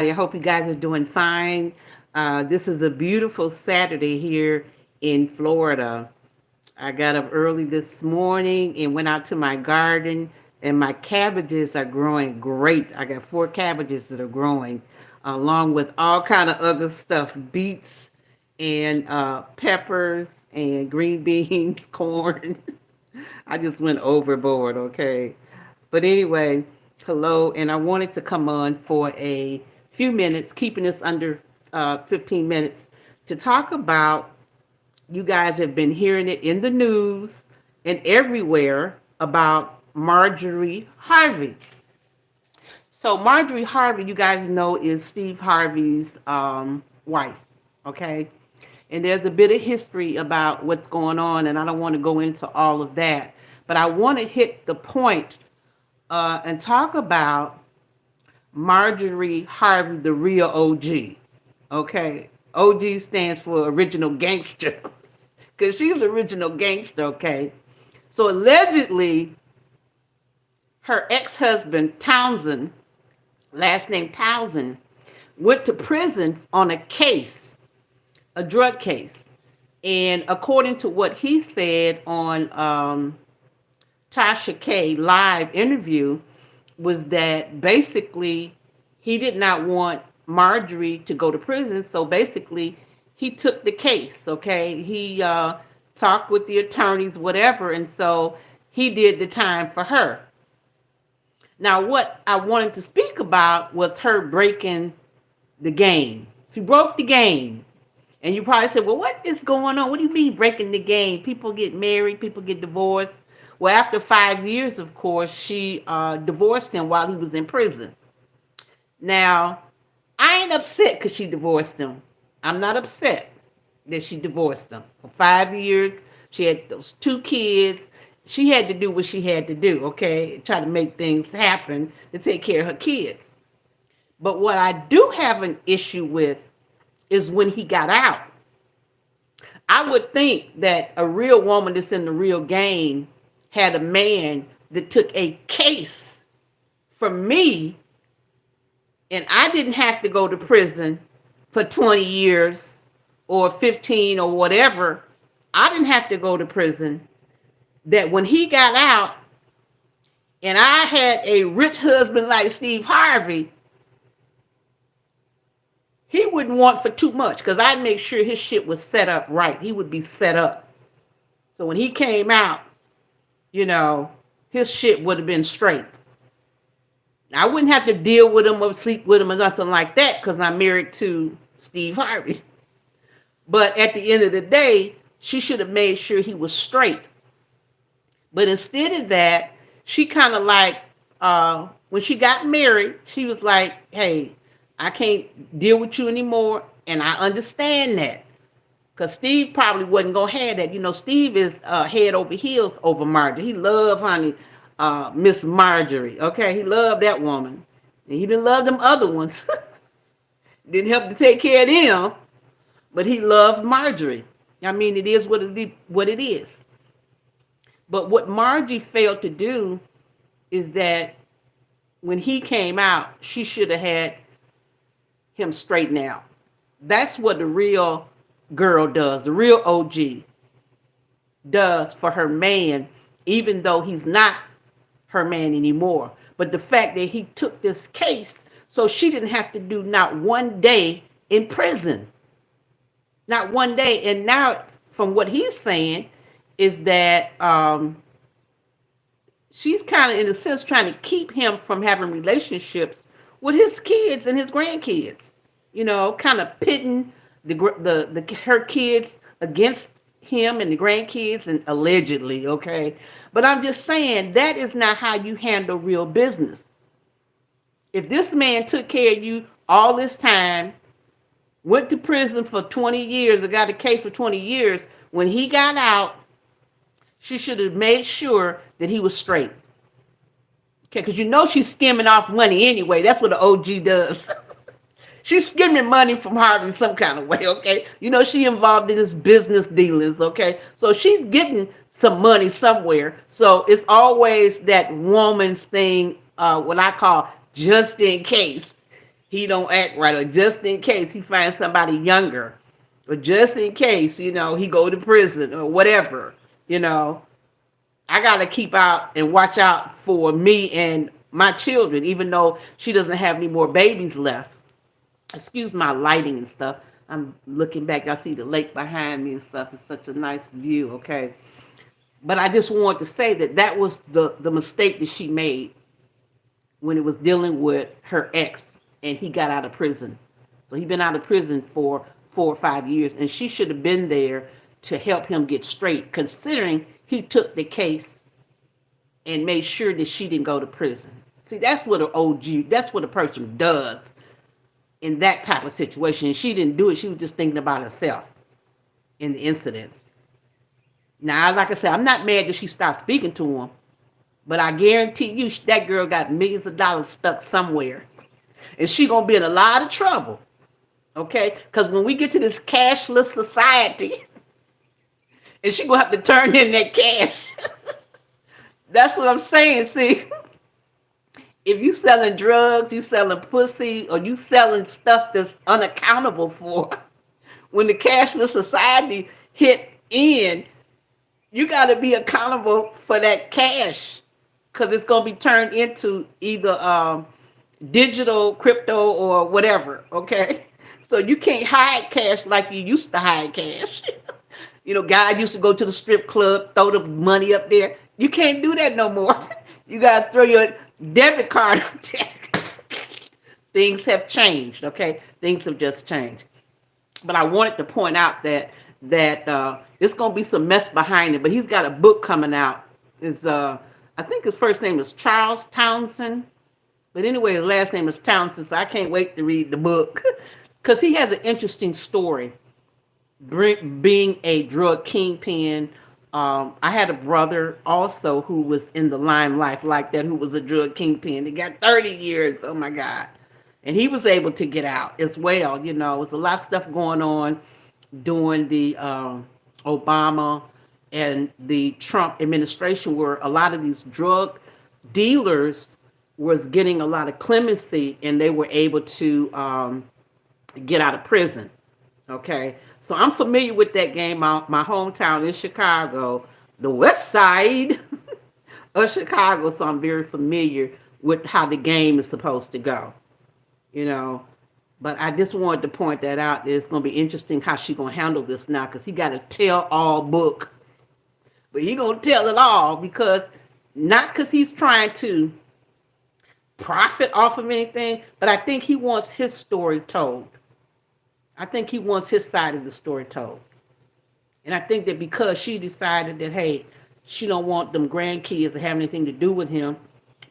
I hope you guys are doing fine. This is a beautiful Saturday here in Florida. I got up early this morning and went out to my garden, and my cabbages are growing great. I got 4 cabbages that are growing, along with all kind of other stuff, beets and peppers and green beans, corn. I just went overboard, okay? But anyway, hello, and I wanted to come on for a few minutes, keeping this under 15 minutes, to talk about, you guys have been hearing it in the news and everywhere about Marjorie Harvey. So, Marjorie Harvey, you guys know, is Steve Harvey's wife, okay? And there's a bit of history about what's going on, and I don't want to go into all of that. But I want to hit the point and talk about Marjorie Harvey, the real OG. Okay, OG stands for original gangster, because she's the original gangster. Okay, so allegedly, her ex-husband Townsend, last name Townsend, went to prison on a case, a drug case, and according to what he said on Tasha K live interview, was that basically he did not want Marjorie to go to prison. So basically, he took the case. Okay, he talked with the attorneys, whatever, and so he did the time for her. Now, what I wanted to speak about was her breaking the game. She broke the game. And you probably said, well, what is going on? What do you mean breaking the game? People get married, people get divorced. Well, after 5 years, of course, she divorced him while he was in prison. Now, I ain't upset because she divorced him. I'm not upset that she divorced him. For 5 years, she had those 2 kids. She had to do what she had to do, okay? Try to make things happen to take care of her kids. But what I do have an issue with is when he got out. I would think that a real woman that's in the real game had a man that took a case for me, and I didn't have to go to prison for 20 years or 15 or whatever. I didn't have to go to prison. That when he got out and I had a rich husband like Steve Harvey, he wouldn't want for too much because I'd make sure his shit was set up right. He would be set up. So when he came out, his shit would have been straight. I wouldn't have to deal with him or sleep with him or nothing like that because I'm married to Steve Harvey. But at the end of the day, she should have made sure he was straight. But instead of that, she kind of like, when she got married, she was like, hey, I can't deal with you anymore. And I understand that. Because Steve probably wasn't going to have that. Steve is head over heels over Marjorie. He loved, honey, Miss Marjorie. Okay, he loved that woman. And he didn't love them other ones. Didn't help to take care of them. But he loved Marjorie. I mean, it is what it is. But what Margie failed to do is that when he came out, she should have had him straighten out. That's what the real girl does. The real OG does for her man, even though he's not her man anymore. But the fact that he took this case so she didn't have to do not one day in prison. Not one day. And now, from what he's saying, is that she's kind of, in a sense, trying to keep him from having relationships with his kids and his grandkids. Kind of pitting her kids against him and the grandkids, and allegedly, okay? But I'm just saying that is not how you handle real business. If this man took care of you all this time, went to prison for 20 years, or got a case for 20 years, when he got out, she should have made sure that he was straight. Okay, because she's skimming off money anyway. That's what the OG does. She's skimming money from Harvey some kind of way, okay? She involved in his business dealings, okay? So she's getting some money somewhere. So it's always that woman's thing, what I call just in case. he don't act right, or just in case he finds somebody younger, or just in case, he go to prison or whatever, you know, I got to keep out and watch out for me and my children, even though she doesn't have any more babies left. Excuse my lighting and stuff. I'm looking back. I see the lake behind me and stuff. It's such a nice view, okay? But I just wanted to say that that was the mistake that she made when it was dealing with her ex and he got out of prison. So he been out of prison for 4 or 5 years, and she should have been there to help him get straight, considering he took the case and made sure that she didn't go to prison. See, that's what an OG, that's what a person does in that type of situation. And she didn't do it. She was just thinking about herself in the incidents. Now, like I said, I'm not mad that she stopped speaking to him, but I guarantee you that girl got millions of dollars stuck somewhere. And she going to be in a lot of trouble, okay? Because when we get to this cashless society, and she going to have to turn in that cash. That's what I'm saying, see? If you selling drugs, you selling pussy, or you selling stuff that's unaccountable for, when the cashless society hit in, you got to be accountable for that cash, because it's going to be turned into either digital, crypto, or whatever, okay? So you can't hide cash like you used to hide cash. Guys used to go to the strip club, throw the money up there. You can't do that no more. You got to throw your debit card up there. Things have changed, okay? Things have just changed. But I wanted to point out that it's going to be some mess behind it. But he's got a book coming out. I think his first name is Charles Townsend. But anyway, his last name is Townsend, so I can't wait to read the book. Because he has an interesting story. Being a drug kingpin. I had a brother also who was in the limelight like that, who was a drug kingpin. He got 30 years. Oh my God. And he was able to get out as well. There was a lot of stuff going on during the Obama and the Trump administration, where a lot of these drug dealers was getting a lot of clemency, and they were able to get out of prison. Okay. So I'm familiar with that game. My hometown is Chicago, the west side of Chicago. So I'm very familiar with how the game is supposed to go, But I just wanted to point that out. It's going to be interesting how she's going to handle this now, because he got a tell-all book. But he going to tell it all, not because he's trying to profit off of anything, but I think he wants his story told. I think he wants his side of the story told. And I think that because she decided that, hey, she don't want them grandkids to have anything to do with him,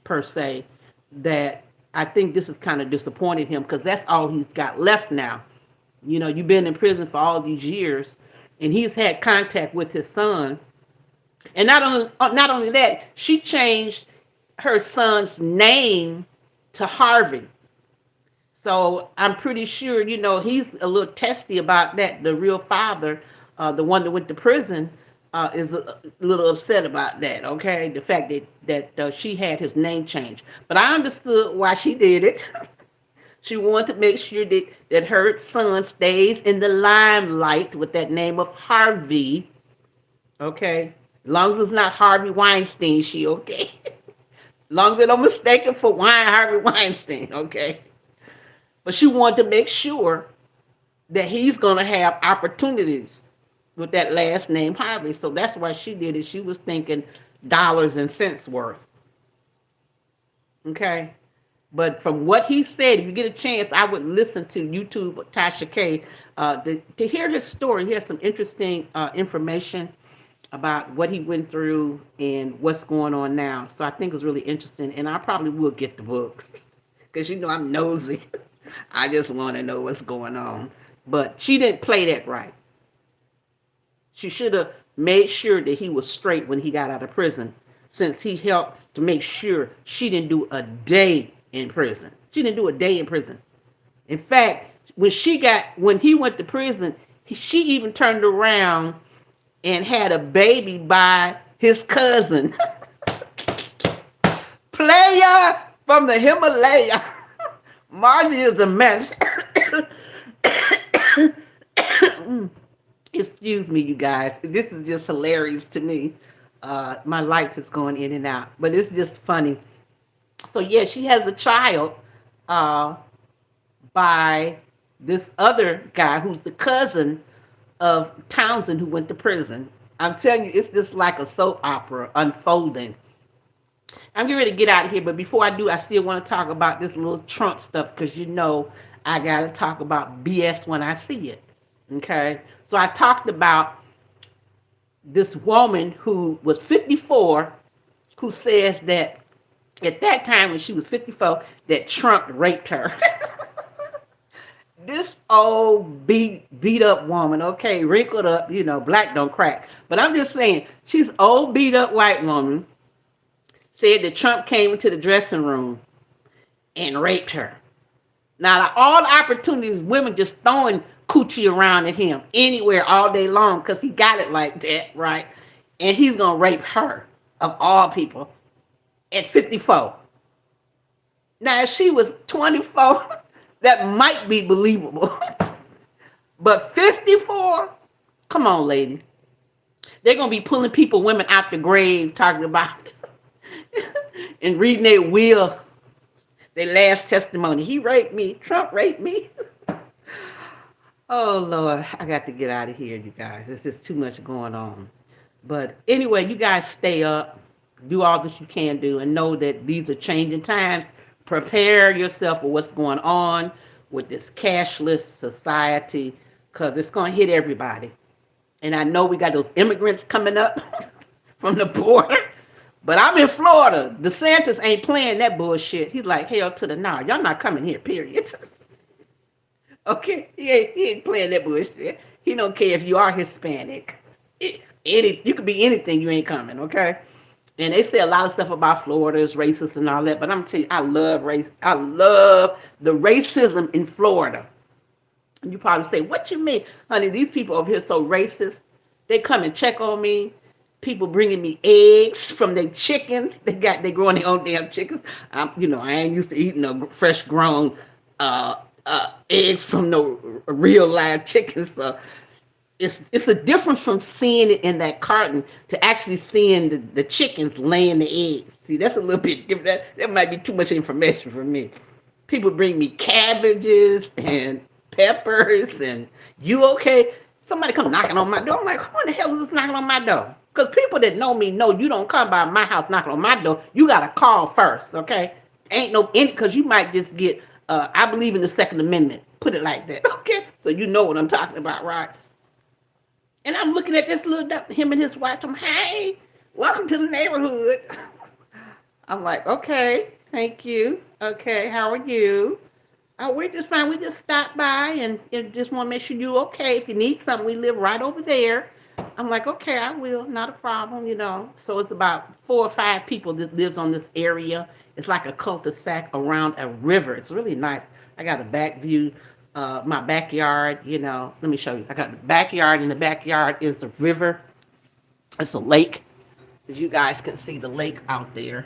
per se, that I think this has kind of disappointed him, because that's all he's got left now. You've been in prison for all these years, and he's had contact with his son. And not only that, she changed her son's name to Harvey. So I'm pretty sure, he's a little testy about that. The real father, the one that went to prison, is a little upset about that, okay? The fact that she had his name changed. But I understood why she did it. She wanted to make sure that her son stays in the limelight with that name of Harvey, okay? As long as it's not Harvey Weinstein, she okay. As long as they don't mistake him for Harvey Weinstein, okay? But she wanted to make sure that he's going to have opportunities with that last name Harvey. So that's why she did it. She was thinking dollars and cents worth. Okay? But from what he said, if you get a chance, I would listen to YouTube Tasha K to hear his story. He has some interesting information about what he went through and what's going on now. So I think it was really interesting. And I probably will get the book, because I'm nosy. I just want to know what's going on. But she didn't play that right. She should have made sure that he was straight when he got out of prison, since he helped to make sure she didn't do a day in prison. She didn't do a day in prison. In fact, when he went to prison, she even turned around and had a baby by his cousin. Player from the Himalaya. Marjorie is a mess. Excuse me, you guys. This is just hilarious to me. My light is going in and out, but it's just funny. So yeah, she has a child uh, by this other guy who's the cousin of Townsend who went to prison. I'm telling you, it's just like a soap opera unfolding. I'm getting ready to get out of here, but before I do, I still want to talk about this little Trump stuff because you know I got to talk about BS when I see it. Okay? So I talked about this woman who was 54 who says that at that time when she was 54 that Trump raped her. This old beat up woman, okay, wrinkled up, black don't crack. But I'm just saying, she's old beat up white woman said that Trump came into the dressing room and raped her. Now, like, all the opportunities, women just throwing coochie around at him anywhere all day long because he got it like that, right? And he's gonna rape her, of all people, at 54. Now, if she was 24, that might be believable. But 54, come on, lady. They're gonna be pulling women out the grave, talking about and reading their will, their last testimony. He raped me. Trump raped me. Oh, Lord. I got to get out of here, you guys. There's just too much going on. But anyway, you guys stay up. Do all that you can do and know that these are changing times. Prepare yourself for what's going on with this cashless society because it's going to hit everybody. And I know we got those immigrants coming up from the border. But I'm in Florida. DeSantis ain't playing that bullshit. He's like, hell to the no. Y'all not coming here, period. Okay? He ain't playing that bullshit. He don't care if you are Hispanic. You could be anything, you ain't coming, okay? And they say a lot of stuff about Florida is racist and all that, but I'm telling you, I love race. I love the racism in Florida. And you probably say, what you mean? Honey, these people over here so racist. They come and check on me. People bringing me eggs from their chickens. They growing their own damn chickens. I ain't used to eating no fresh grown eggs from no real live chickens. So it's a difference from seeing it in that carton to actually seeing the chickens laying the eggs. See, that's a little bit different. That might be too much information for me. People bring me cabbages and peppers and you okay? Somebody come knocking on my door. I'm like, who in the hell is this knocking on my door? Because people that know me know you don't come by my house knocking on my door. You got to call first, okay? Ain't no, because you might just get, I believe in the Second Amendment. Put it like that, okay? So you know what I'm talking about, right? And I'm looking at this him and his wife. I'm, hey, welcome to the neighborhood. I'm like, okay, thank you. Okay, how are you? Oh, we're just fine. We just stopped by and just want to make sure you're okay. If you need something, we live right over there. I'm like, okay, I will. Not a problem. So it's about 4 or 5 people that lives on this area. It's like a cul-de-sac around a river. It's really nice. I got a back view. My backyard, let me show you. I got the backyard. In the backyard is the river. It's a lake. As you guys can see the lake out there.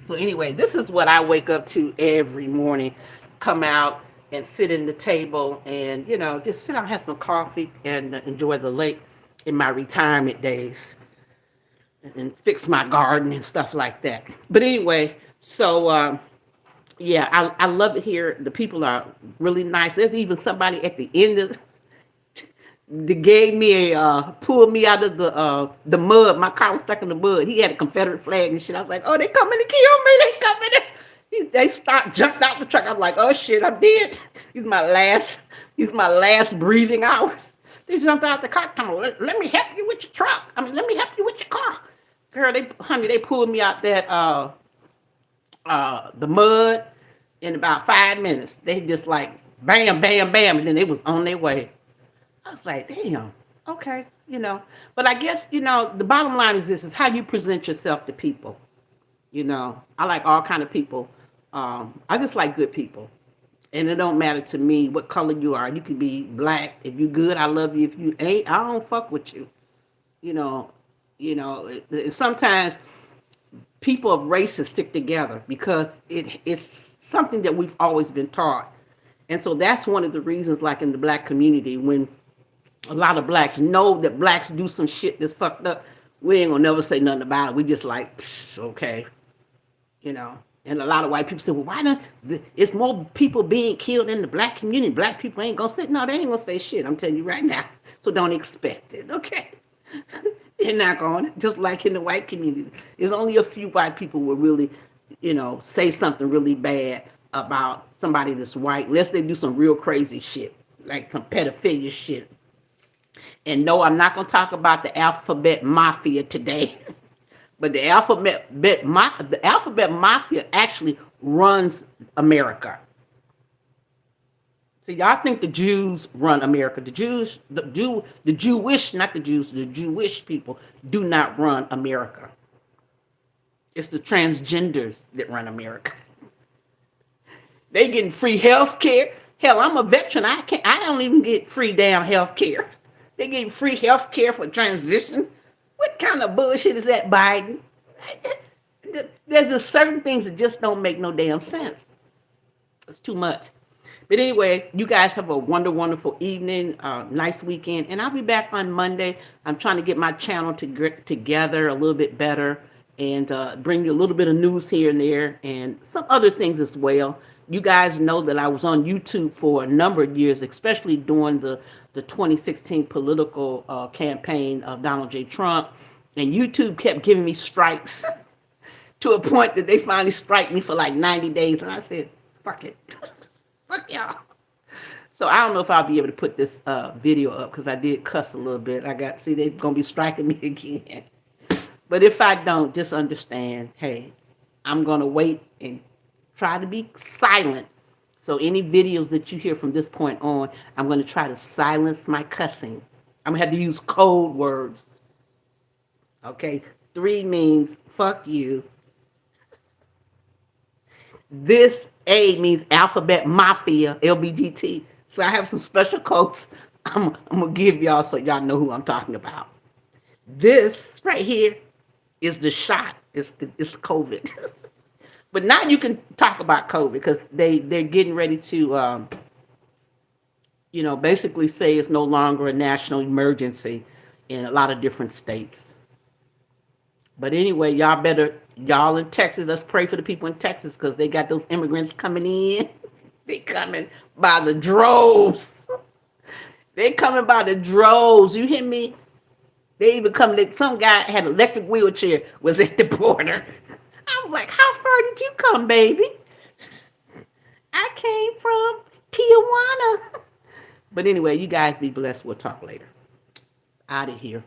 So anyway, this is what I wake up to every morning. Come out and sit in the table and, just sit down, have some coffee and enjoy the lake in my retirement days and fix my garden and stuff like that. But anyway, so yeah, I love it here. The people are really nice. There's even somebody at the end of they gave me pulled me out of the mud. My car was stuck in the mud. He had a Confederate flag and shit. I was like, oh, they coming to kill me. They coming. They stopped, jumped out the truck. I was like, oh shit, I'm dead. These my last breathing hours. They jumped out the car. Let me help you with your truck. Let me help you with your car. Girl, they pulled me out that the mud in about 5 minutes. They just like bam, bam, bam, and then they was on their way. I was like, damn, okay, But I guess, the bottom line is this, is how you present yourself to people. I like all kind of people. I just like good people. And it don't matter to me what color you are. You could be black. If you good, I love you. If you ain't, I don't fuck with you. Sometimes people of races stick together because it's something that we've always been taught. And so that's one of the reasons, like in the black community, when a lot of blacks know that blacks do some shit that's fucked up, we ain't gonna never say nothing about it. We just like, okay, you know. And a lot of white people say, well, why not? It's more people being killed in the black community. Black people ain't gonna say, no, they ain't gonna say shit. I'm telling you right now. So don't expect it, okay? They're not going, just like in the white community. There's only a few white people who will really, say something really bad about somebody that's white, unless they do some real crazy shit, like some pedophilia shit. And no, I'm not going to talk about the alphabet mafia today. But the alphabet mafia actually runs America. See, y'all think the Jews run America. The Jewish, not the Jews, the Jewish people do not run America. It's the transgenders that run America. They getting free health care. Hell, I'm a veteran. I don't even get free damn health care. They getting free health care for transition. What kind of bullshit is that, Biden? There's just certain things that just don't make no damn sense. It's too much. But anyway, you guys have a wonderful evening, nice weekend, and I'll be back on Monday. I'm trying to get my channel together a little bit better and bring you a little bit of news here and there and some other things as well. You guys know that I was on YouTube for a number of years, especially during the 2016 political campaign of Donald J. Trump, and YouTube kept giving me strikes to a point that they finally striked me for like 90 days, and I said, fuck it. Fuck y'all. So I don't know if I'll be able to put this video up because I did cuss a little bit. They're going to be striking me again. But if I don't, just understand, hey, I'm going to wait and try to be silent. So any videos that you hear from this point on, I'm going to try to silence my cussing. I'm going to have to use code words. Okay? 3 means fuck you. This A means alphabet mafia, LBGT. So I have some special codes I'm going to give y'all so y'all know who I'm talking about. This right here is the shot. It's COVID. But now you can talk about COVID because they're getting ready to, basically say it's no longer a national emergency in a lot of different states. But anyway, y'all in Texas, let's pray for the people in Texas because they got those immigrants coming in. They coming by the droves. They coming by the droves. You hear me? They even coming. Some guy had an electric wheelchair, was at the border. I was like, how far did you come, baby? I came from Tijuana. But anyway, you guys be blessed. We'll talk later. Out of here.